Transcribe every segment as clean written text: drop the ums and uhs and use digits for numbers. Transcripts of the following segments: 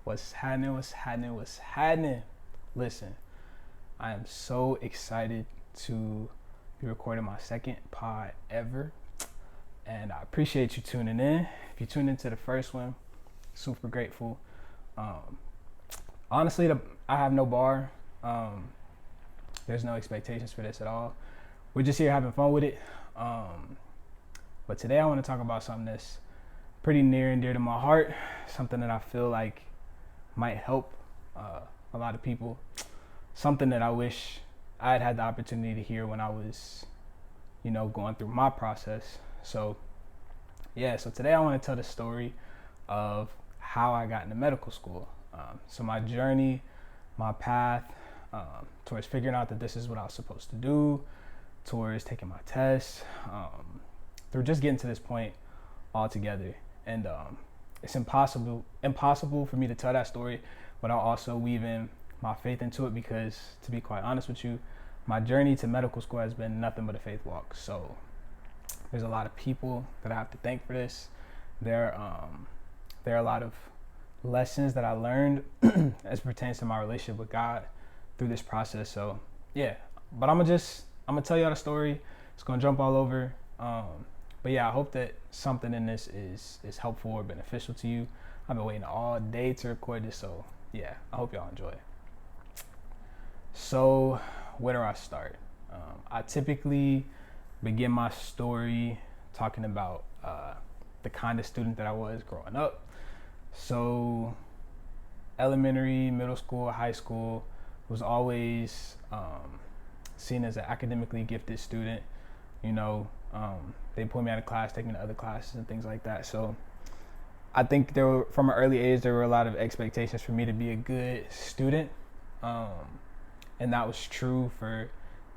What's happening? What's happening? What's happening? Listen, I am so excited to be recording my second pod ever, and I appreciate you tuning in. If you tuned into the first one, super grateful. Um, Honestly, I have no bar. Um, there's no expectations for this at all. We're just here having fun with it. But today I want to talk about something that's pretty near and dear to my heart, something that I feel like might help a lot of people, something that I wish I had the opportunity to hear when I was, going through my process. So, so today I want to tell the story of how I got into medical school. So my journey, my path towards figuring out that this is what I was supposed to do, towards taking my tests, through just getting to this point altogether. And it's impossible for me to tell that story without also weaving my faith into it, because to be quite honest with you, my journey to medical school has been nothing but a faith walk. So there's a lot of people that I have to thank for this. There are a lot of lessons that I learned as pertains to my relationship with God through this process. So but I'm gonna tell y'all the story. It's gonna jump all over. But I hope that something in this is helpful or beneficial to you. I've been waiting all day to record this, so I hope y'all enjoy. So where do I start? I typically begin my story talking about the kind of student that I was growing up. So elementary, middle school, high school, was always seen as an academically gifted student. They pulled me out of class, take me to other classes and things like that. So I think from an early age, there were a lot of expectations for me to be a good student. And that was true for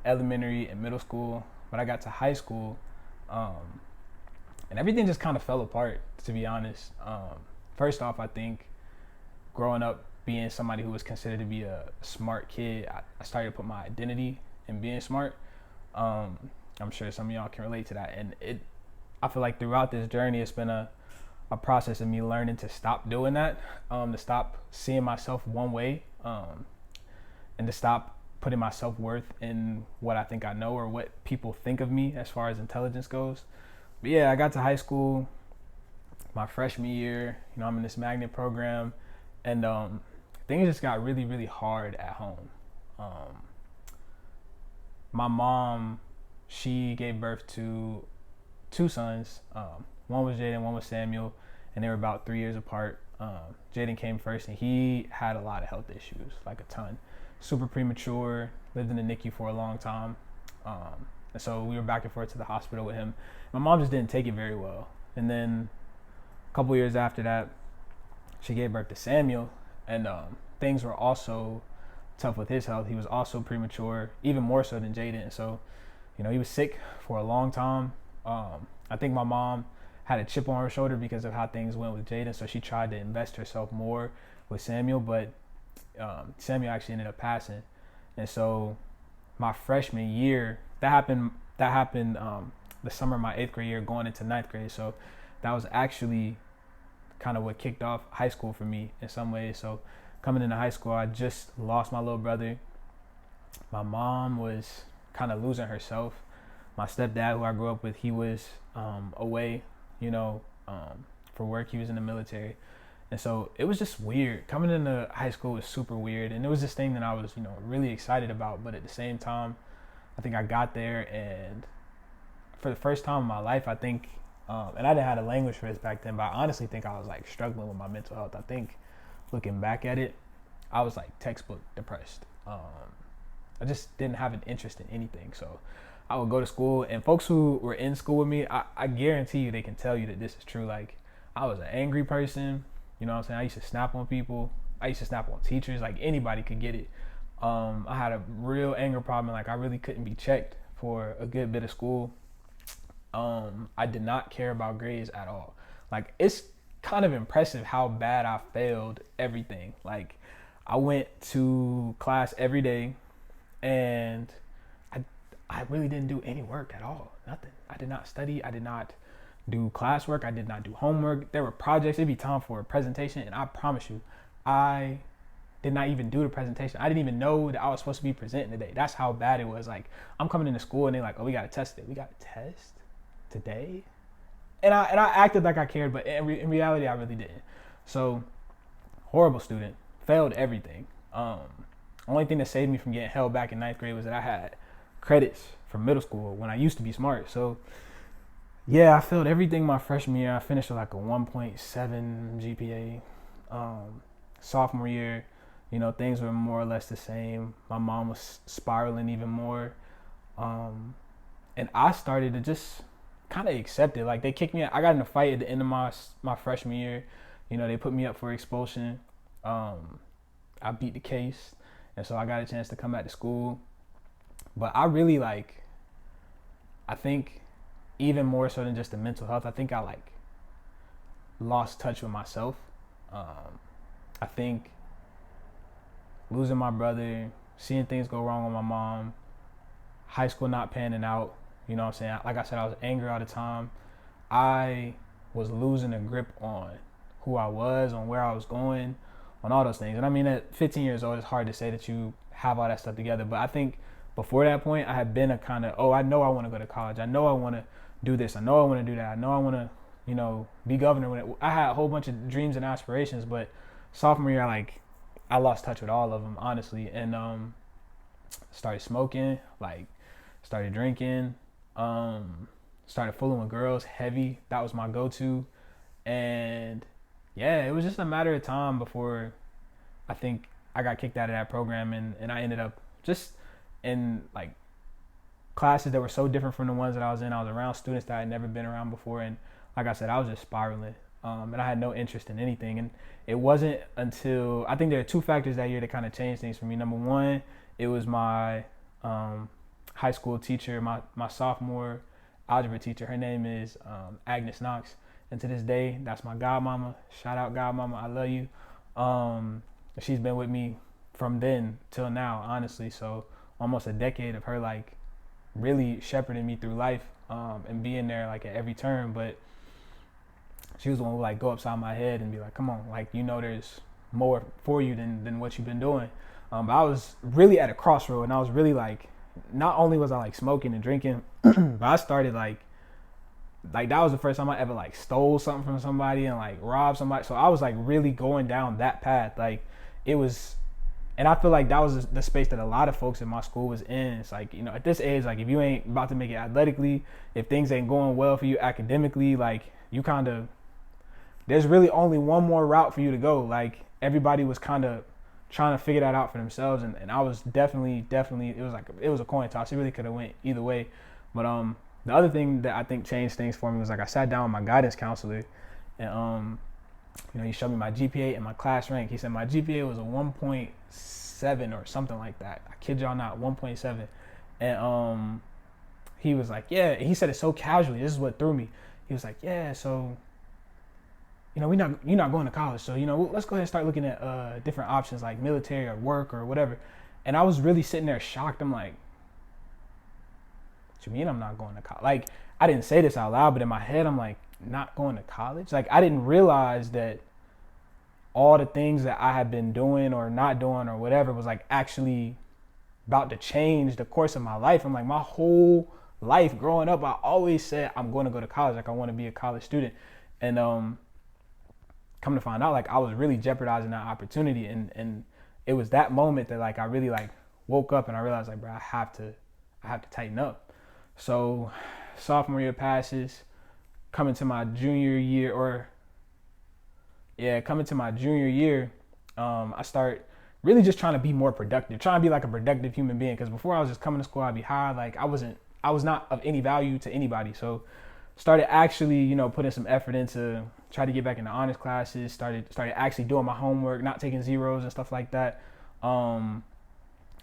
elementary and middle school. But I got to high school, and everything just kind of fell apart, to be honest. First off, I think growing up, being somebody who was considered to be a smart kid, I started to put my identity in being smart. I'm sure some of y'all can relate to that. And I feel like throughout this journey, it's been a process of me learning to stop doing that, to stop seeing myself one way, and to stop putting my self-worth in what I think I know or what people think of me as far as intelligence goes. But I got to high school my freshman year. I'm in this magnet program, and things just got really, really hard at home. My mom, she gave birth to two sons. One was Jaden, one was Samuel, and they were about 3 years apart. Jaden came first, and he had a lot of health issues, like a ton. Super premature, lived in the NICU for a long time. And so we were back and forth to the hospital with him. My mom just didn't take it very well. And then a couple years after that, she gave birth to Samuel, and things were also tough with his health. He was also premature, even more so than Jaden. So, he was sick for a long time. I think my mom had a chip on her shoulder because of how things went with Jaden, so she tried to invest herself more with Samuel, but Samuel actually ended up passing. And so my freshman year, that happened the summer of my 8th grade year going into 9th grade. So that was actually kind of what kicked off high school for me in some ways. So coming into high school, I just lost my little brother. My mom was kind of losing herself. My stepdad, who I grew up with, he was away, for work. He was in the military. And so it was just weird. Coming into high school was super weird. And it was this thing that I was, really excited about. But at the same time, I think I got there, and for the first time in my life, I think, and I didn't have a language for this back then, but I honestly think I was like struggling with my mental health. I think looking back at it, I was like textbook depressed. I just didn't have an interest in anything. So I would go to school, and folks who were in school with me, I guarantee you they can tell you that this is true. Like, I was an angry person. You know what I'm saying? I used to snap on people. I used to snap on teachers. Like, anybody could get it. I had a real anger problem. Like, I really couldn't be checked for a good bit of school. I did not care about grades at all. Like, it's kind of impressive how bad I failed everything. Like, I went to class every day, and I really didn't do any work at all. Nothing. I did not study. I did not do classwork. I did not do homework. There were projects. It'd be time for a presentation, and I promise you, I did not even do the presentation. I didn't even know that I was supposed to be presenting today. That's how bad it was. Like, I'm coming into school and they're like, oh, we got to test it. We got to test today? And I acted like I cared, but in reality, I really didn't. So, horrible student. Failed everything. Only thing that saved me from getting held back in ninth grade was that I had credits from middle school when I used to be smart. So, yeah, I failed everything my freshman year. I finished with like a 1.7 GPA. Sophomore year, things were more or less the same. My mom was spiraling even more. And I started to just kind of accept it. Like, they kicked me out. I got in a fight at the end of my freshman year. They put me up for expulsion. I beat the case. And so I got a chance to come back to school. But I really I think even more so than just the mental health, I think I lost touch with myself. I think losing my brother, seeing things go wrong with my mom, high school not panning out, you know what I'm saying? Like I said, I was angry all the time. I was losing a grip on who I was, on where I was going, on all those things. And I mean, at 15 years old, it's hard to say that you have all that stuff together. But I think before that point, I had been a kind of, I know I want to go to college. I know I want to do this. I know I want to do that. I know I want to, be governor. I had a whole bunch of dreams and aspirations, but sophomore year, I lost touch with all of them, honestly. And started smoking, started drinking, started fooling with girls heavy. That was my go-to. And yeah, it was just a matter of time before I think I got kicked out of that program, and I ended up just in classes that were so different from the ones that I was in. I was around students that I had never been around before, and like I said, I was just spiraling, and I had no interest in anything. And it wasn't until, I think there are two factors that year that kind of changed things for me. Number one, it was my high school teacher, my sophomore algebra teacher. Her name is Agnes Knox, and to this day, that's my godmama. Shout out godmama, I love you. She's been with me from then till now, honestly. So almost a decade of her really shepherding me through life, and being there at every turn. But she was the one who go upside my head and be like, come on, there's more for you than what you've been doing. But I was really at a crossroad, and I was really not only was I smoking and drinking, but I started that was the first time I ever stole something from somebody and robbed somebody. So I was really going down that path. It was, and I feel that was the space that a lot of folks in my school was in. It's at this age, if you ain't about to make it athletically, if things ain't going well for you academically, you kind of, there's really only one more route for you to go. Everybody was kind of trying to figure that out for themselves, and I was definitely, it was a coin toss. It really could have went either way. But the other thing that I think changed things for me was I sat down with my guidance counselor, and he showed me my GPA and my class rank. He said my GPA was a 1.7 or something like that. I kid y'all not, 1.7. And he was like, yeah. He said it so casually. This is what threw me. He was like, yeah, so you're not going to college, so let's go ahead and start looking at different options like military or work or whatever. And I was really sitting there shocked. I'm like, what you mean I'm not going to college? I didn't say this out loud, but in my head I'm like, not going to college? I didn't realize that all the things that I had been doing or not doing or whatever was actually about to change the course of my life. I'm my whole life growing up, I always said I'm going to go to college. I want to be a college student. And come to find out, I was really jeopardizing that opportunity. And it was that moment that I really woke up and I realized bro, I have to tighten up. So sophomore year passes, coming to my junior year, I start really just trying to be more productive, trying to be a productive human being. Because before I was just coming to school, I'd be high. I was not of any value to anybody. So started actually, putting some effort into try to get back into honors classes, started actually doing my homework, not taking zeros and stuff like that.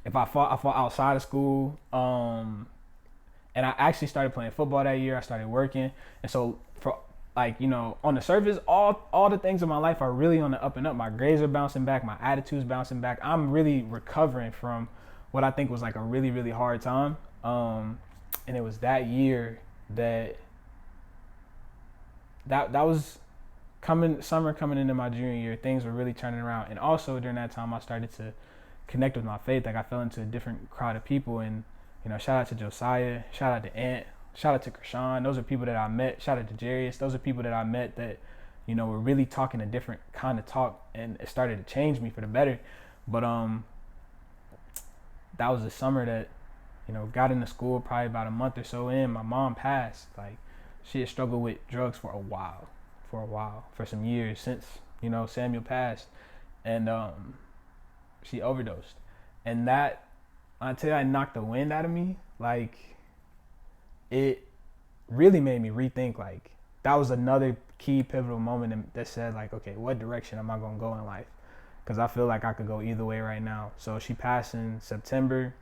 If I fought outside of school. And I actually started playing football that year. I started working. And so for on the surface, all the things in my life are really on the up and up. My grades are bouncing back. My attitude's bouncing back. I'm really recovering from what I think was a really, really hard time. And it was that year that was summer coming into my junior year, things were really turning around. And also during that time, I started to connect with my faith. Like I fell into a different crowd of people, and shout out to Josiah, shout out to Ant, shout out to Krishan. Those are people that I met. Shout out to Jarius. Those are people that I met that were really talking a different kind of talk, and it started to change me for the better. But that was the summer that got into school. Probably about a month or so in, my mom passed. Like she had struggled with drugs for some years since Samuel passed, and she overdosed. And that, until I knocked the wind out of me, like it really made me rethink. Like that was another key pivotal moment that said like, okay, what direction am I gonna go in life? Because I feel like I could go either way right now. So she passed in September.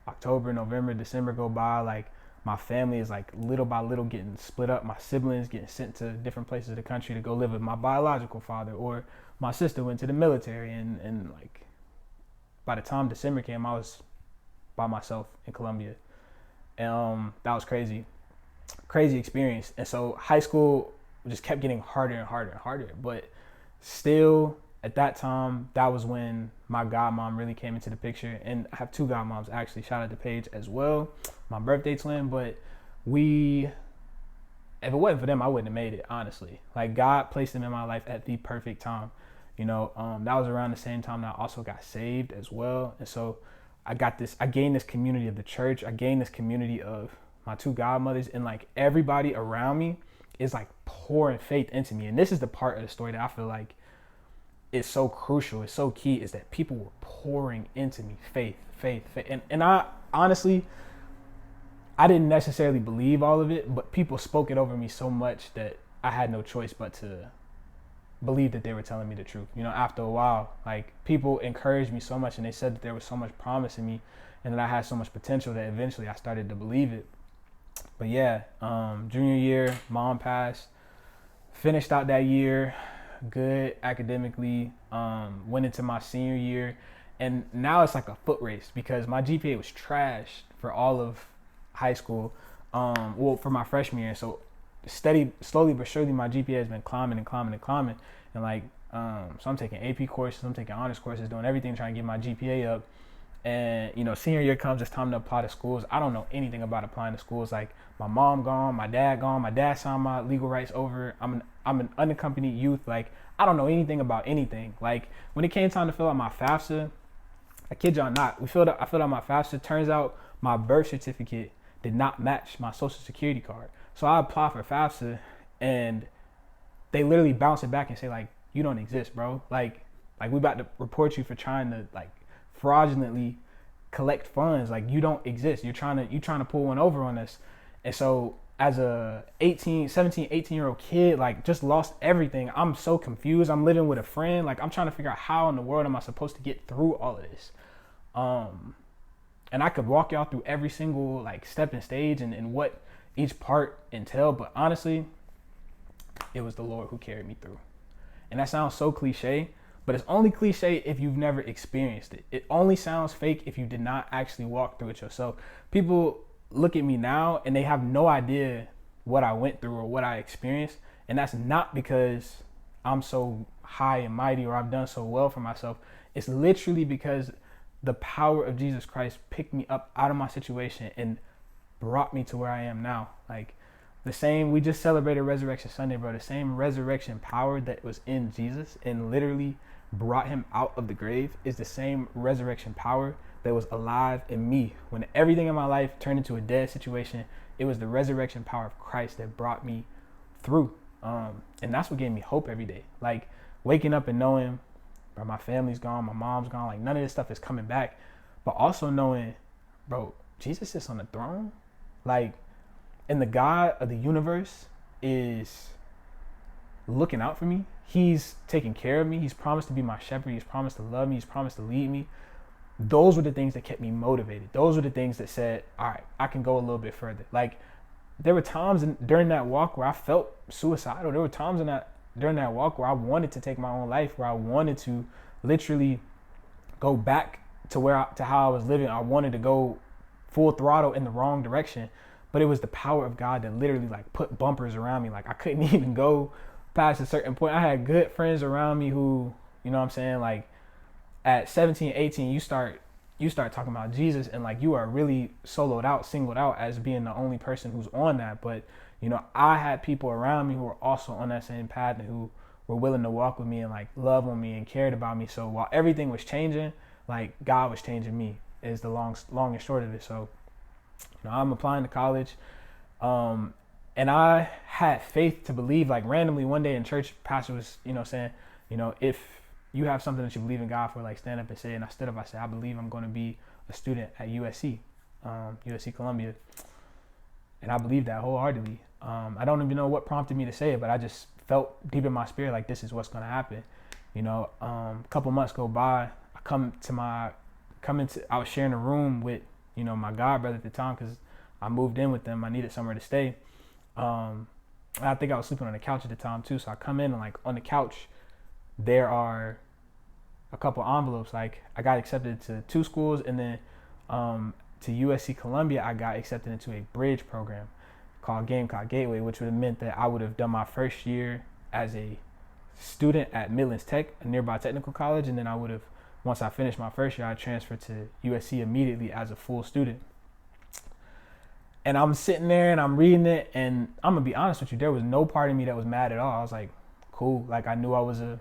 October, November, December go by. Like my family is like little by little getting split up. My siblings getting sent to different places of the country to go live with my biological father, or my sister went to the military, and like by the time December came, I was by myself in Colombia. And that was crazy experience. And so high school just kept getting harder and harder and harder. But still, at that time, that was when my godmom really came into the picture. And I have two godmoms, actually. Shout out to Paige as well, my birthday twin. But if it wasn't for them, I wouldn't have made it, honestly. Like God placed them in my life at the perfect time. That was around the same time that I also got saved as well. And so I gained this community of the church. I gained this community of my two godmothers, and like everybody around me is like pouring faith into me. And this is the part of the story that I feel like is so crucial, it's so key, is that people were pouring into me faith. And I honestly, I didn't necessarily believe all of it, but people spoke it over me so much that I had no choice but to believe that they were telling me the truth. After a while, like people encouraged me so much, and they said that there was so much promise in me and that I had so much potential, that eventually I started to believe it. But yeah, junior year, mom passed, finished out that year good academically, went into my senior year, and now it's like a foot race because my GPA was trash for all of high school, for my freshman year. So slowly but surely, my GPA has been climbing, and like so I'm taking AP courses, I'm taking honors courses, doing everything trying to get my GPA up. And senior year comes, it's time to apply to schools. I don't know anything about applying to schools. Like my mom gone, my dad gone, my dad signed my legal rights over. I'm an unaccompanied youth. Like I don't know anything about anything. Like when it came time to fill out my FAFSA, I kid y'all not, I filled out my FAFSA. Turns out my birth certificate did not match my social security card. So I applied for FAFSA, and they literally bounce it back and say like, you don't exist, bro. Like we about to report you for trying to like fraudulently collect funds. Like you don't exist. You're trying to pull one over on us. And so as a 18-year-old kid, like just lost everything. I'm so confused. I'm living with a friend. Like I'm trying to figure out how in the world am I supposed to get through all of this. And I could walk y'all through every single like step and stage and what each part entailed, but honestly, it was the Lord who carried me through. And that sounds so cliche, but it's only cliche if you've never experienced it. It only sounds fake if you did not actually walk through it yourself. People look at me now and they have no idea what I went through or what I experienced. And that's not because I'm so high and mighty or I've done so well for myself. It's literally because the power of Jesus Christ picked me up out of my situation and brought me to where I am now. Like the same, we just celebrated Resurrection Sunday, bro. The same resurrection power that was in Jesus and literally brought him out of the grave is the same resurrection power that was alive in me. When everything in my life turned into a dead situation, it was the resurrection power of Christ that brought me through. And that's what gave me hope every day. Like waking up and knowing, bro, my family's gone, my mom's gone, like none of this stuff is coming back. But also knowing, bro, Jesus sits on the throne. Like, and the God of the universe is looking out for me. He's taking care of me. He's promised to be my shepherd. He's promised to love me. He's promised to lead me. Those were the things that kept me motivated. Those were the things that said, all right, I can go a little bit further. Like there were times during that walk where I felt suicidal. There were times during that walk where I wanted to take my own life, where I wanted to literally go back to how I was living. I wanted to go full throttle in the wrong direction. but it was the power of God that literally like put bumpers around me. Like I couldn't even go past a certain point. I had good friends around me who, you know what I'm saying, like at 17, 18, you start talking about Jesus, and like you are really soloed out, singled out as being the only person who's on that. But you know, I had people around me who were also on that same path and who were willing to walk with me and like love on me and cared about me. So while everything was changing, like God was changing me is the long and short of it. So you know, I'm applying to college, and I had faith to believe. Like randomly one day in church, pastor was, you know, saying, you know, if you have something that you believe in God for, like stand up and say it. And I stood up, I said, I believe I'm going to be a student at USC, USC Columbia. And I believe that wholeheartedly. I don't even know what prompted me to say it, but I just felt deep in my spirit like this is what's going to happen. You know, a couple months go by. I was sharing a room with, you know, my god brother at the time because I moved in with them. I needed somewhere to stay. I think I was sleeping on the couch at the time too. So I come in and like on the couch, there are a couple envelopes. Like I got accepted to 2 schools, and then to USC Columbia, I got accepted into a bridge program called Gamecock Gateway, which would have meant that I would have done my first year as a student at Midlands Tech, a nearby technical college, and then I would have, once I finished my first year, I transferred to USC immediately as a full student. And I'm sitting there and I'm reading it, and I'm gonna be honest with you, there was no part of me that was mad at all. I was like, cool. Like I knew I was a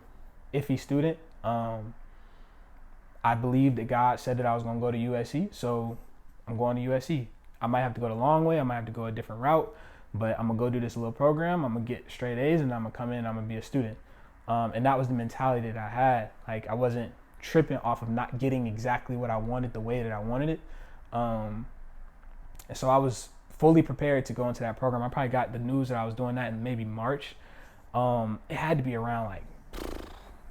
iffy student. I believed that God said that I was gonna go to USC, so I'm going to USC. I might have to go the long way. I might have to go a different route, but I'm gonna go do this little program. I'm gonna get straight A's, and I'm gonna come in. I'm gonna be a student. And that was the mentality that I had. Like I wasn't tripping off of not getting exactly what I wanted the way that I wanted it. And so I was fully prepared to go into that program. I probably got the news that I was doing that in maybe March. It had to be around like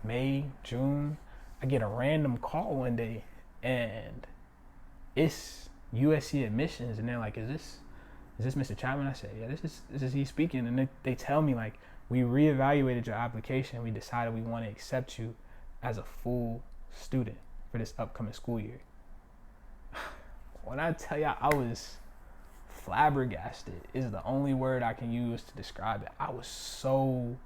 May, June. I get a random call one day, and it's USC admissions, and they're like, "Is this Mr. Chapman?" I said, "Yeah, this is he speaking." And they tell me like, "We reevaluated your application. We decided we want to accept you as a full student for this upcoming school year." When I tell y'all, I was flabbergasted is the only word I can use to describe it. I was so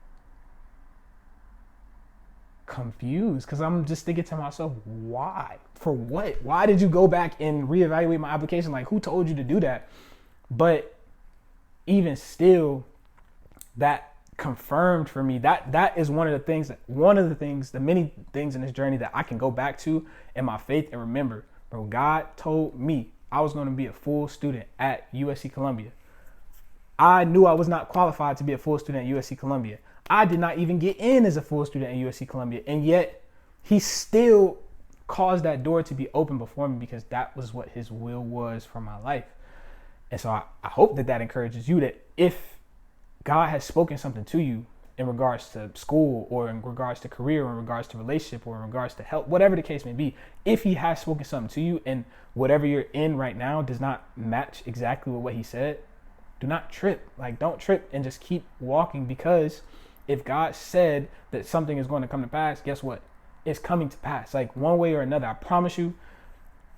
confused because I'm just thinking to myself, why? For what? Why did you go back and reevaluate my application? Like, who told you to do that? But even still, that confirmed for me that is one of the many things in this journey that I can go back to in my faith and remember, bro, God told me I was going to be a full student at USC Columbia. I knew I was not qualified to be a full student at USC Columbia. I did not even get in as a full student at USC Columbia. And yet he still caused that door to be open before me because that was what his will was for my life. And so I hope that encourages you, that if God has spoken something to you in regards to school or in regards to career or in regards to relationship or in regards to health, whatever the case may be, if he has spoken something to you and whatever you're in right now does not match exactly with what he said, do not trip. Like, don't trip and just keep walking, because if God said that something is going to come to pass, guess what? It's coming to pass. Like, one way or another, I promise you,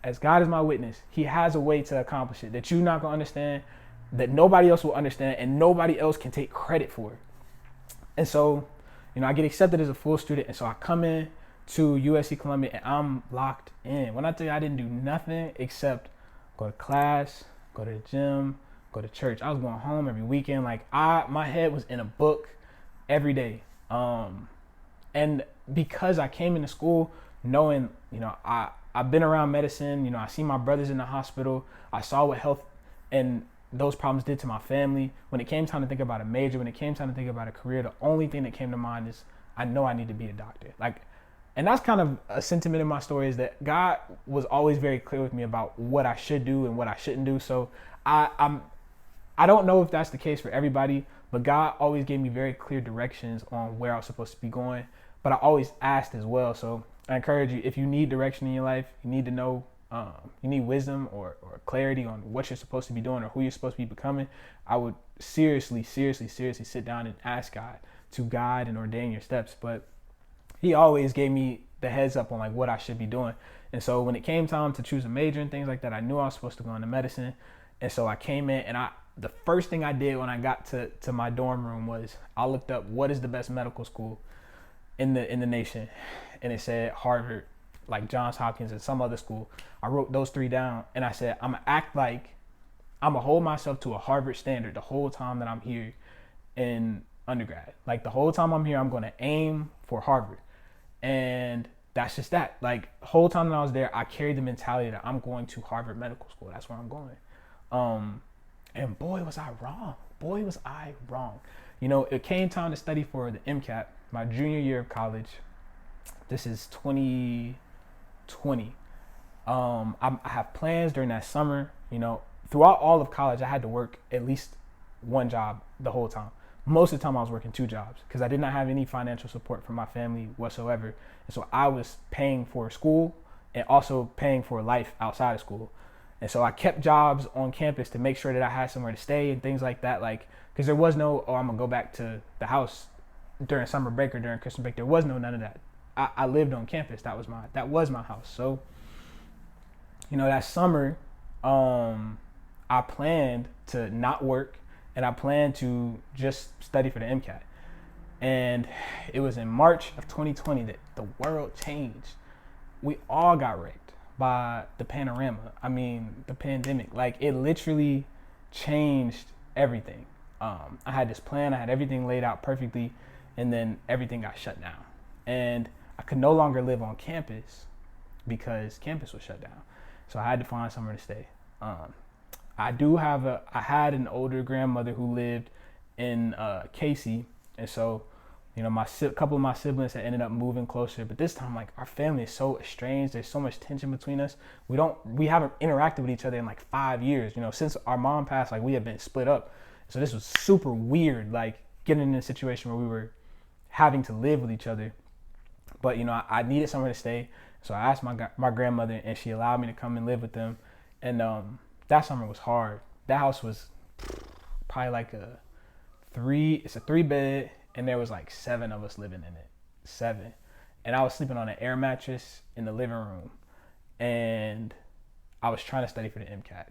as God is my witness, he has a way to accomplish it that you're not going to understand, that nobody else will understand, and nobody else can take credit for. And so, you know, I get accepted as a full student, and so I come in to USC Columbia and I'm locked in. When I tell you I didn't do nothing except go to class, go to the gym, go to church. I was going home every weekend. Like, my head was in a book every day. And because I came into school knowing, you know, I've been around medicine, you know, I see my brothers in the hospital. I saw what health and those problems did to my family. When it came time to think about a major, when it came time to think about a career, the only thing that came to mind is I know I need to be a doctor. Like, and that's kind of a sentiment in my story, is that God was always very clear with me about what I should do and what I shouldn't do. So I don't know if that's the case for everybody, but God always gave me very clear directions on where I was supposed to be going. But I always asked as well. So I encourage you, if you need direction in your life, you need to know, you need wisdom or clarity on what you're supposed to be doing or who you're supposed to be becoming, I would seriously sit down and ask God to guide and ordain your steps. But he always gave me the heads up on like what I should be doing. And so when it came time to choose a major and things like that, I knew I was supposed to go into medicine. And so I came in and the first thing I did when I got to my dorm room was I looked up what is the best medical school in the nation, and it said Harvard, like Johns Hopkins, and some other school. I wrote those three down, and I said I'm gonna act like I'm gonna hold myself to a Harvard standard the whole time that I'm here in undergrad. Like the whole time I'm here, I'm gonna aim for Harvard, and that's just that. Like the whole time that I was there, I carried the mentality that I'm going to Harvard Medical School. That's where I'm going. And boy, was I wrong. Boy, was I wrong. You know, it came time to study for the MCAT, my junior year of college. This is 2020. I have plans during that summer. You know, throughout all of college, I had to work at least one job the whole time. Most of the time, I was working two jobs because I did not have any financial support from my family whatsoever. And so I was paying for school and also paying for life outside of school. And so I kept jobs on campus to make sure that I had somewhere to stay and things like that. Like, because there was no, oh, I'm gonna go back to the house during summer break or during Christmas break. There was none of that. I lived on campus. That was my house. So, you know, that summer, I planned to not work and I planned to just study for the MCAT. And it was in March of 2020 that the world changed. We all got wrecked by the panorama. I mean, the pandemic. Like, it literally changed everything. I had this plan, I had everything laid out perfectly, and then everything got shut down. And I could no longer live on campus because campus was shut down. So I had to find somewhere to stay. I had an older grandmother who lived in Casey, and so, you know, couple of my siblings had ended up moving closer. But this time, like, our family is so estranged. There's so much tension between us. We haven't interacted with each other in like 5 years. You know, since our mom passed, like, we have been split up. So this was super weird, like getting in a situation where we were having to live with each other. But, you know, I needed somewhere to stay. So I asked my grandmother, and she allowed me to come and live with them. And that summer was hard. That house was probably like it's a 3-bed, and there was like 7 of us living in it. 7. And I was sleeping on an air mattress in the living room. And I was trying to study for the MCAT.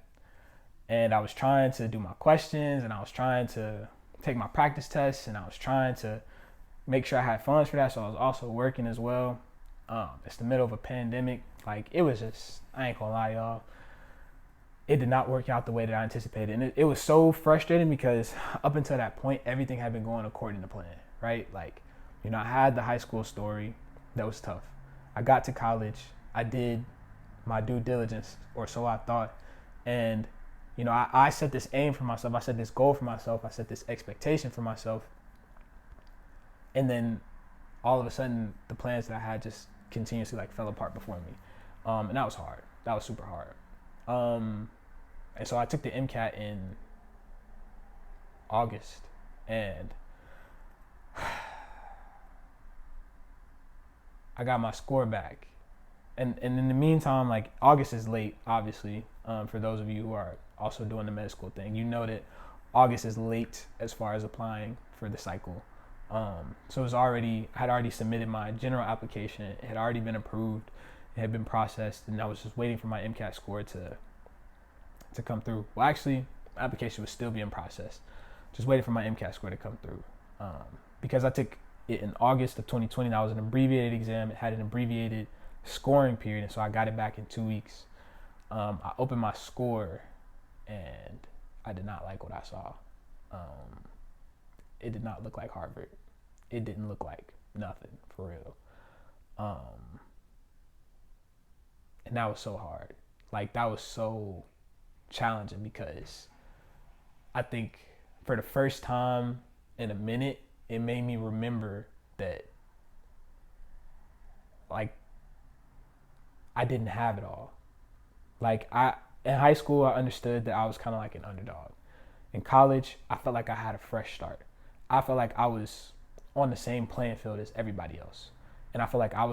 And I was trying to do my questions, and I was trying to take my practice tests, and I was trying to make sure I had funds for that. So I was also working as well. It's the middle of a pandemic. Like, it was just, I ain't gonna lie, y'all. It did not work out the way that I anticipated. And it was so frustrating because up until that point, everything had been going according to plan, right? Like, you know, I had the high school story. That was tough. I got to college. I did my due diligence, or so I thought. And, you know, I set this aim for myself. I set this goal for myself. I set this expectation for myself. And then all of a sudden, the plans that I had just continuously like fell apart before me. And that was hard. That was super hard. And so I took the MCAT in August, and I got my score back. And in the meantime, like, August is late, obviously. For those of you who are also doing the med school thing, you know that August is late as far as applying for the cycle. So I had already submitted my general application. It had already been approved. It had been processed, and I was just waiting for my MCAT score to come through. Well, actually, my application was still being processed. Just waiting for my MCAT score to come through. Because I took it in August of 2020, that was an abbreviated exam. It had an abbreviated scoring period, and so I got it back in 2 weeks. I opened my score, and I did not like what I saw. It did not look like Harvard. It didn't look like nothing, for real. And that was so hard. Like, that was so challenging because I think for the first time in a minute, it made me remember that, like, I didn't have it all. Like, in high school, I understood that I was kind of like an underdog. In college, I felt like I had a fresh start. I felt like I was on the same playing field as everybody else. And I feel like I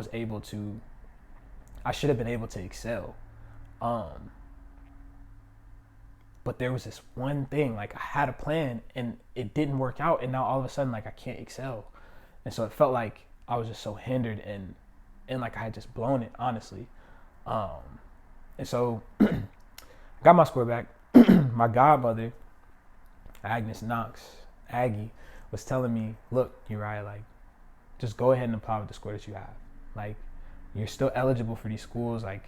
should have been able to excel. But there was this one thing, like, I had a plan and it didn't work out, and now all of a sudden, like, I can't excel. And so it felt like I was just so hindered and like I had just blown it, honestly. And so got my score back. My godmother, Agnes Knox, Aggie, was telling me, look, Uriah, like, just go ahead and apply with the score that you have. Like, you're still eligible for these schools. Like,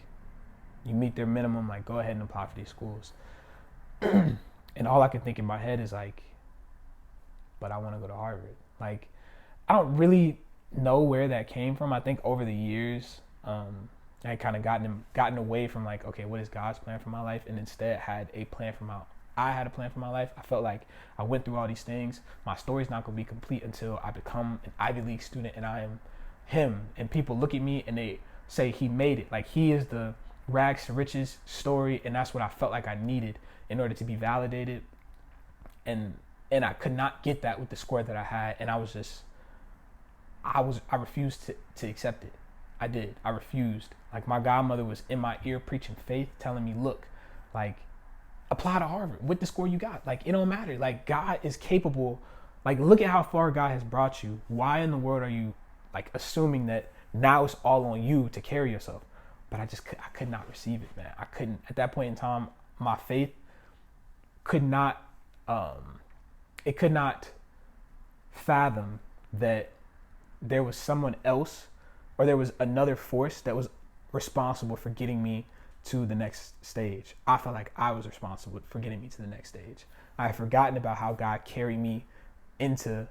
you meet their minimum. Like, go ahead and apply for these schools. And all I can think in my head is like, but I want to go to Harvard. Like, I don't really know where that came from. I think over the years, I kind of gotten away from like, okay, what is God's plan for my life, and instead had a plan for my life. I felt like I went through all these things. My story's not gonna be complete until I become an Ivy League student and I am him. And people look at me and they say he made it. Like, he is the rags to riches story, and that's what I felt like I needed in order to be validated. And I could not get that with the score that I had, and I refused to accept it. I refused. Like, my godmother was in my ear preaching faith, telling me, look, like, apply to Harvard with the score you got. Like, it don't matter. Like, God is capable. Like, look at how far God has brought you. Why in the world are you like assuming that now it's all on you to carry yourself? But I could not receive it, man. I couldn't. At that point in time, my faith could not, it could not fathom that there was someone else, or there was another force that was responsible for getting me to the next stage. I felt like I was responsible for getting me to the next stage. I had forgotten about how God carried me into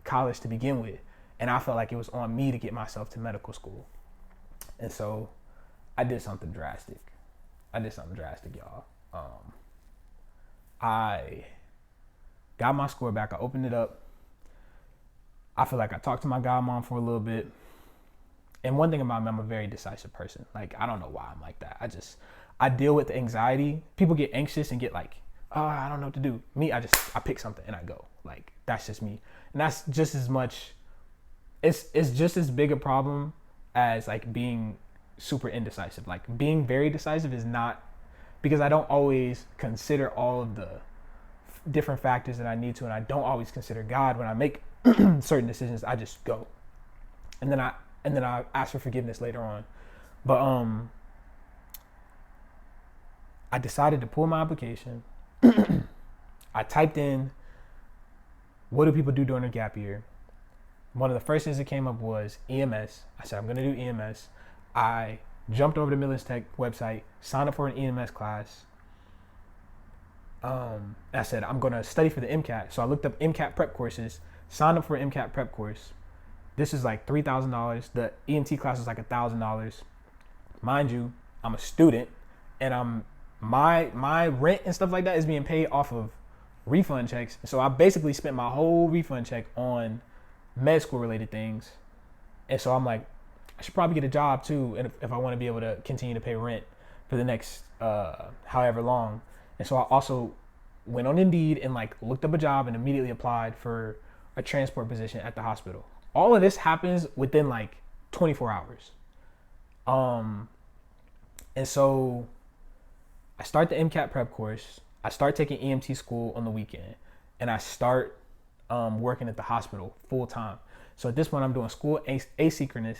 college to begin with, and I felt like it was on me to get myself to medical school. And so I did something drastic. Y'all. I got my score back. I opened it up. I feel like I talked to my godmom for a little bit. And one thing about me, I'm a very decisive person. Like, I don't know why I'm like that. I deal with anxiety. People get anxious and get like, oh, I don't know what to do. Me, I pick something and I go. Like, that's just me. And that's just as much, it's just as big a problem as like being super indecisive. Like, being very decisive is not, because I don't always consider all of the different factors that I need to, and I don't always consider God when I make certain decisions. I just go. And then I ask for forgiveness later on. But I decided to pull my application. I typed in, what do people do during a gap year? One of the first things that came up was EMS. I said, I'm going to do EMS. I jumped over to Millis Tech website, signed up for an EMS class. I said, I'm going to study for the MCAT. So I looked up MCAT prep courses, signed up for an MCAT prep course. This is like $3,000. The EMT class is like $1,000. Mind you, I'm a student, and my rent and stuff like that is being paid off of refund checks. So I basically spent my whole refund check on med school related things. And so I'm like, I should probably get a job too, and if I want to be able to continue to pay rent for the next however long. And so I also went on Indeed and like looked up a job and immediately applied for a transport position at the hospital. All of this happens within like 24 hours. And so I start the MCAT prep course. I start taking EMT school on the weekend, and I start working at the hospital full time. So at this point, I'm doing school asynchronous,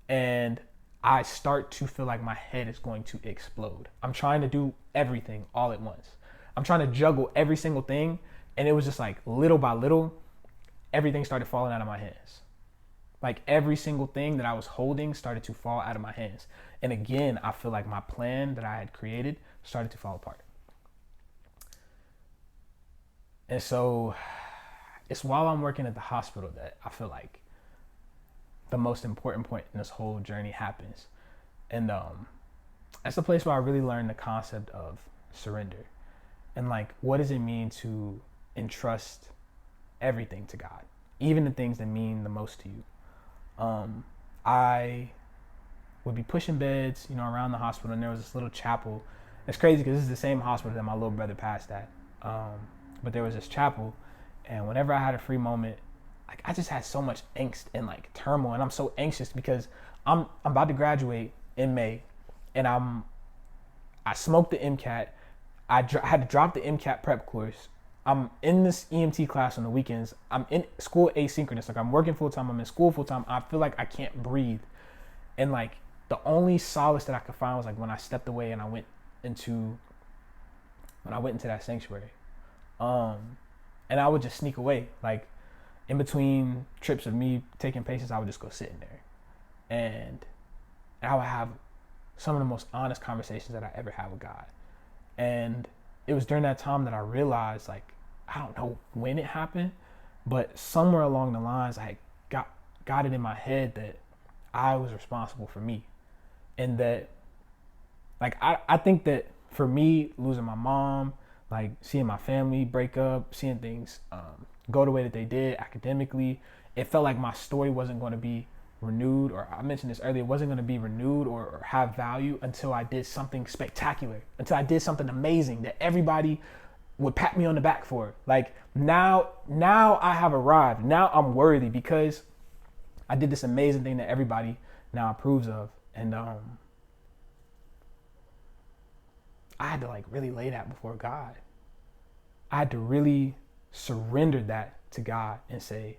and I start to feel like my head is going to explode. I'm trying to do everything all at once. I'm trying to juggle every single thing, and it was just like little by little, everything started falling out of my hands. Like, every single thing that I was holding started to fall out of my hands. And again, I feel like my plan that I had created started to fall apart. And so it's while I'm working at the hospital that I feel like the most important point in this whole journey happens. And that's the place where I really learned the concept of surrender. And like, what does it mean to entrust everything to God, even the things that mean the most to you? I would be pushing beds, around the hospital, and there was this little chapel. It's crazy because this is the same hospital that my little brother passed at. But there was this chapel, and whenever I had a free moment, like, I just had so much angst and like turmoil, and I'm so anxious because I'm about to graduate in May, and I smoked the MCAT. I had to drop the MCAT prep course. I'm in this EMT class on the weekends. I'm in school asynchronous. Like, I'm working full time. I'm in school full time. I feel like I can't breathe. And like, the only solace that I could find was like when I stepped away and I went into that sanctuary. And I would just sneak away. Like in between trips of me taking patients, I would just go sit in there. And I would have some of the most honest conversations that I ever had with God. And it was during that time that I realized, like, I don't know when it happened, but somewhere along the lines, I got it in my head that I was responsible for me. And that, like, I think that for me, losing my mom, like seeing my family break up, seeing things go the way that they did academically, it felt like my story wasn't going to be renewed, or I mentioned this earlier, it wasn't going to be renewed or have value until I did something spectacular, until I did something amazing that everybody would pat me on the back for. Like now I have arrived. Now I'm worthy because I did this amazing thing that everybody now approves of. And I had to like really lay that before God. I had to really surrender that to God and say,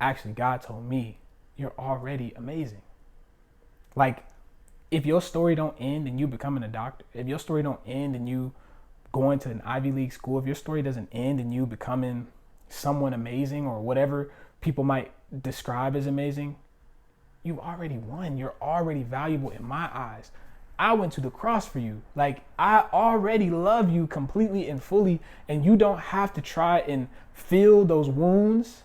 actually, God told me, you're already amazing. Like, if your story don't end in you becoming a doctor, if your story don't end in you going to an Ivy League school, if your story doesn't end in you becoming someone amazing or whatever people might describe as amazing, you've already won. You're already valuable in my eyes. I went to the cross for you. Like, I already love you completely and fully, and you don't have to try and fill those wounds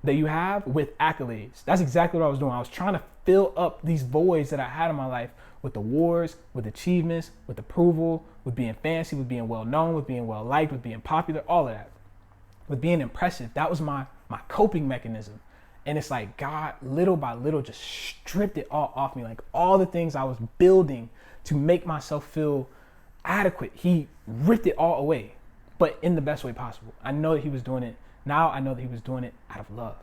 that you have with accolades. That's exactly what I was doing. I was trying to fill up these voids that I had in my life with awards, with achievements, with approval, with being fancy, with being well known, with being well liked, with being popular, all of that, with being impressive. That was my coping mechanism. And it's like God, little by little, just stripped it all off me. Like all the things I was building to make myself feel adequate, he ripped it all away, but in the best way possible. I know that he was doing it. Now I know that he was doing it out of love.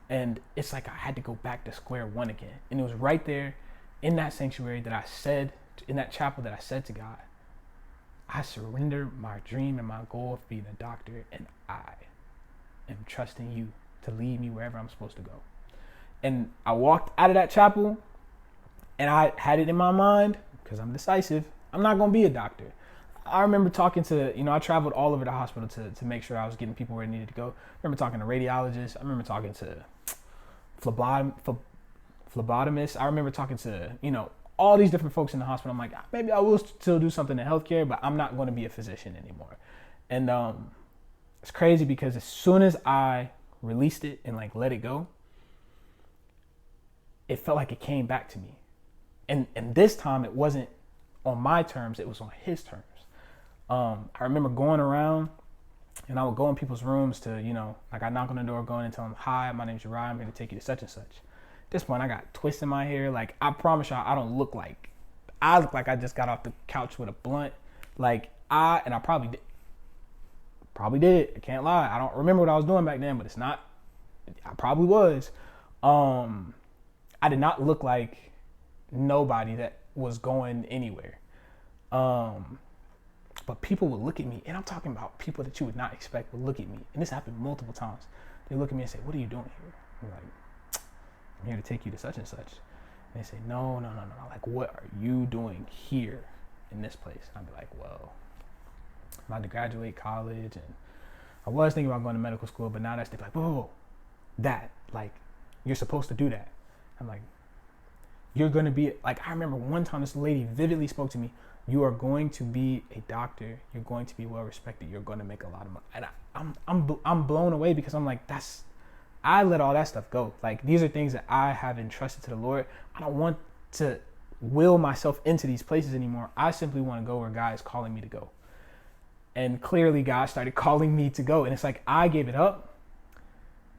And it's like I had to go back to square one again. And it was right there in that sanctuary that I said, in that chapel that I said to God, I surrender my dream and my goal of being a doctor, and I am trusting you to lead me wherever I'm supposed to go. And I walked out of that chapel and I had it in my mind, because I'm decisive, I'm not going to be a doctor. I remember talking to, I traveled all over the hospital to make sure I was getting people where I needed to go. I remember talking to radiologists. I remember talking to phlebotomists. I remember talking to, all these different folks in the hospital. I'm like, maybe I will still do something in healthcare, but I'm not going to be a physician anymore. And it's crazy because as soon as I released it and like let it go, it felt like it came back to me. And this time it wasn't on my terms, it was on his terms. I remember going around and I would go in people's rooms to, like I knock on the door, going and tell them, hi, my name's Uriah, I'm here to take you to such and such. At this point, I got twists in my hair. Like, I promise y'all, I look like I just got off the couch with a blunt. Like, I probably did. I can't lie. I don't remember what I was doing back then, but I probably was. I did not look like nobody that was going anywhere. But people would look at me, and I'm talking about people that you would not expect would look at me. And this happened multiple times. They look at me and say, what are you doing here? I'm like, I'm here to take you to such and such. And they say, no. Like, what are you doing here in this place? And I'd be like, well, I'm about to graduate college, and I was thinking about going to medical school, but now that's like, whoa, that, like, you're supposed to do that. I'm like, you're going to be, like, I remember one time this lady vividly spoke to me, you are going to be a doctor, you're going to be well respected, you're going to make a lot of money. And I'm blown away because I'm like, I let all that stuff go. Like, these are things that I have entrusted to the Lord. I don't want to will myself into these places anymore. I simply want to go where God is calling me to go. And clearly God started calling me to go. And it's like, I gave it up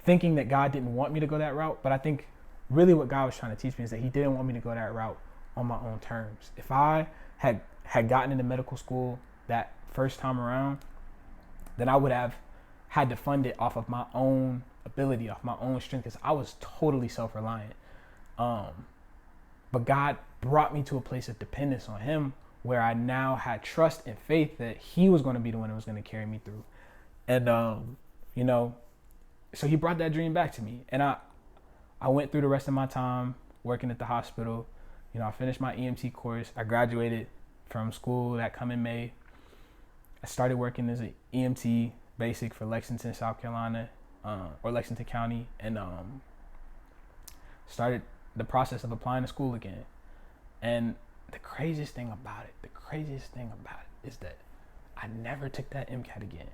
thinking that God didn't want me to go that route. But I think really what God was trying to teach me is that he didn't want me to go that route on my own terms. If I had gotten into medical school that first time around, then I would have had to fund it off of my own ability, off my own strength, because I was totally self-reliant. But God brought me to a place of dependence on him where I now had trust and faith that he was going to be the one that was going to carry me through. And, so he brought that dream back to me. And I went through the rest of my time working at the hospital. I finished my EMT course. I graduated from school that coming May. I started working as an EMT basic for Lexington, South Carolina, or Lexington County, and started the process of applying to school again. And the craziest thing about it is that I never took that MCAT again.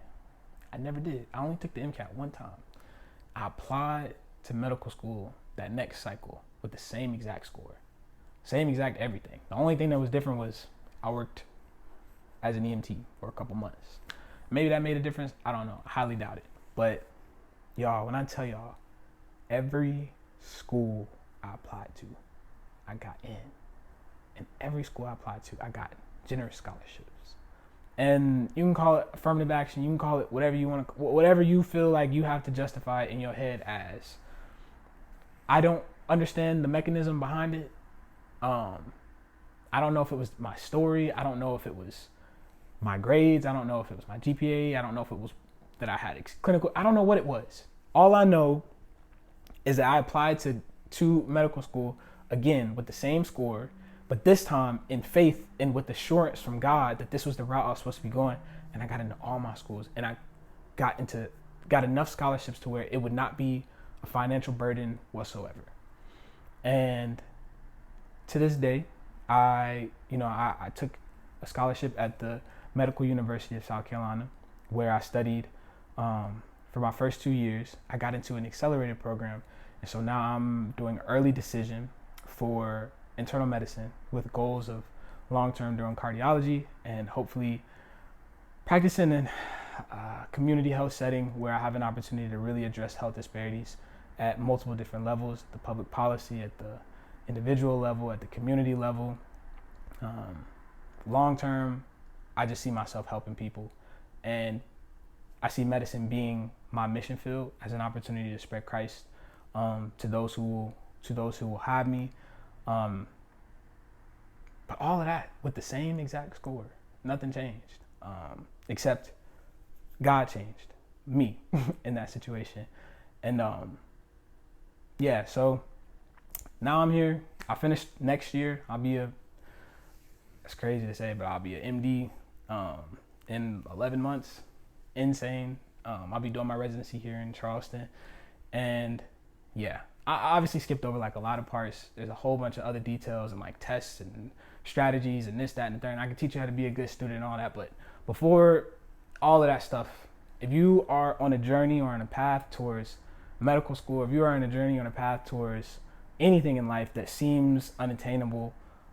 I never did. I only took the MCAT one time. I applied to medical school that next cycle with the same exact score, same exact everything. The only thing that was different was I worked as an EMT for a couple months. Maybe that made a difference. I don't know. I highly doubt it. But y'all, when I tell y'all, every school I applied to, I got in. And every school I applied to, I got generous scholarships. And you can call it affirmative action. You can call it whatever you want to, whatever you feel like you have to justify it in your head as. I don't understand the mechanism behind it. I don't know if it was my story. I don't know if it was my grades. I don't know if it was my GPA. I don't know if it was that I had clinical. I don't know what it was. All I know is that I applied to medical school again with the same score, but this time in faith and with assurance from God that this was the route I was supposed to be going. And I got into all my schools, and I got enough scholarships to where it would not be a financial burden whatsoever. And to this day, I took a scholarship at the Medical University of South Carolina, where I studied for my first 2 years. I got into an accelerated program, and so now I'm doing early decision for internal medicine with goals of long-term doing cardiology and hopefully practicing in a community health setting where I have an opportunity to really address health disparities at multiple different levels, the public policy, at the individual level, at the community level. Long-term, I just see myself helping people, and I see medicine being my mission field as an opportunity to spread Christ to those who will have me. But all of that with the same exact score. Nothing changed, except God changed me in that situation. And so now I'm here. I finished next year. It's crazy to say, but I'll be an MD in 11 months. Insane. I'll be doing my residency here in Charleston. And yeah, I obviously skipped over like a lot of parts. There's a whole bunch of other details and like tests and strategies and this, that, and the third. And I can teach you how to be a good student and all that. But before all of that stuff, if you are on a journey or on a path towards medical school, if you are on a journey on a path towards anything in life that seems unattainable,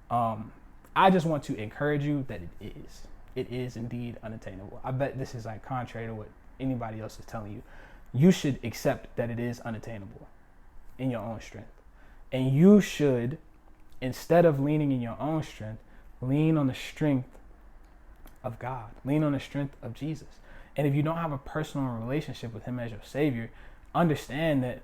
I just want to encourage you that it is. It is indeed unattainable. I bet this is like contrary to what anybody else is telling you. You should accept that it is unattainable in your own strength. And you should, instead of leaning in your own strength, lean on the strength of God. Lean on the strength of Jesus. And if you don't have a personal relationship with him as your savior, understand that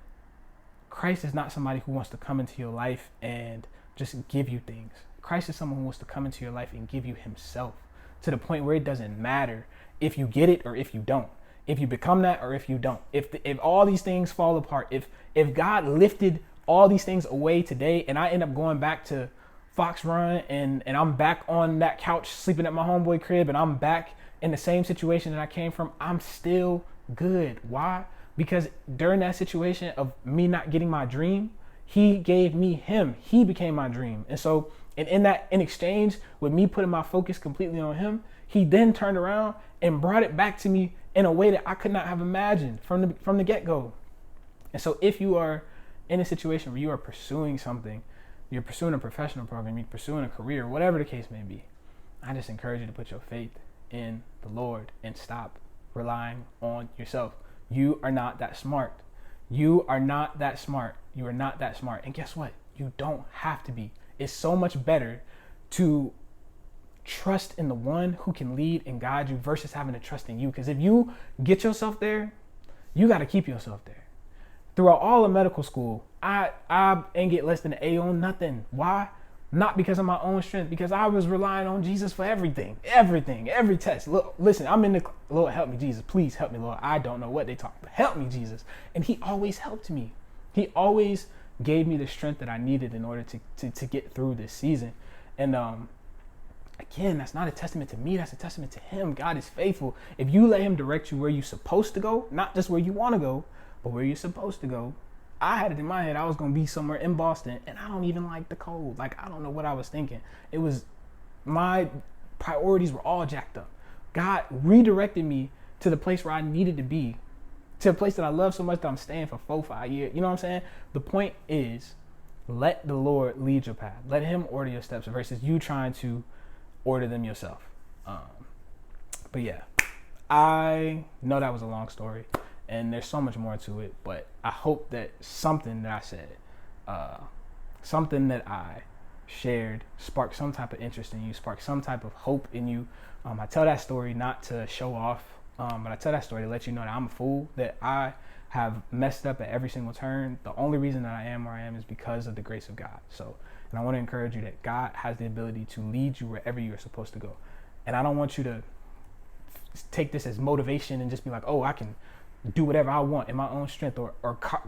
Christ is not somebody who wants to come into your life and just give you things. Christ is someone who wants to come into your life and give you himself, to the point where it doesn't matter if you get it or if you don't, if you become that or if you don't, if all these things fall apart, if God lifted all these things away today and I end up going back to Fox Run and I'm back on that couch sleeping at my homeboy crib and I'm back in the same situation that I came from, I'm still good. Why? Because during that situation of me not getting my dream, he gave me him. He became my dream. And so in exchange with me putting my focus completely on him, he then turned around and brought it back to me in a way that I could not have imagined from the get-go. And so if you are in a situation where you are pursuing something, you're pursuing a professional program, you're pursuing a career, whatever the case may be, I just encourage you to put your faith in the Lord and stop relying on yourself. You are not that smart. You are not that smart. You are not that smart. And guess what? You don't have to be. It's so much better to trust in the one who can lead and guide you versus having to trust in you. Because if you get yourself there, you got to keep yourself there. Throughout all of medical school, I ain't get less than an A on nothing. Why? Not because of my own strength, because I was relying on Jesus for everything, every test. Look, listen, I'm in the, Lord, help me, Jesus. Please help me, Lord. I don't know what they talk about. Help me, Jesus. And he always helped me. He always gave me the strength that I needed in order to get through this season. And again, that's not a testament to me. That's a testament to him. God is faithful. If you let him direct you where you're supposed to go, not just where you want to go, but where you're supposed to go. I had it in my head I was going to be somewhere in Boston, and I don't even like the cold. Like, I don't know what I was thinking. It was, my priorities were all jacked up. God redirected me to the place where I needed to be, to a place that I love so much that I'm staying for 4-5 years. You know what I'm saying? The point is, let the Lord lead your path. Let him order your steps versus you trying to order them yourself. But yeah, I know that was a long story, and there's so much more to it, but I hope that something that I said, something that I shared sparked some type of interest in you, sparked some type of hope in you. I tell that story not to show off, but I tell that story to let you know that I'm a fool, that I have messed up at every single turn. The only reason that I am where I am is because of the grace of God. So, and I want to encourage you that God has the ability to lead you wherever you are supposed to go. And I don't want you to take this as motivation and just be like, oh, I can do whatever I want in my own strength, or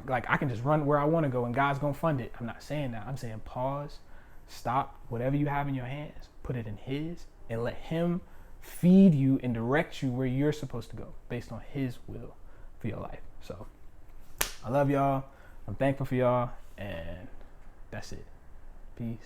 like I can just run where I want to go and God's going to fund it. I'm not saying that. I'm saying pause, stop, whatever you have in your hands, put it in his, and let him feed you and direct you where you're supposed to go based on his will for your life. So I love y'all. I'm thankful for y'all, and that's it. Peace.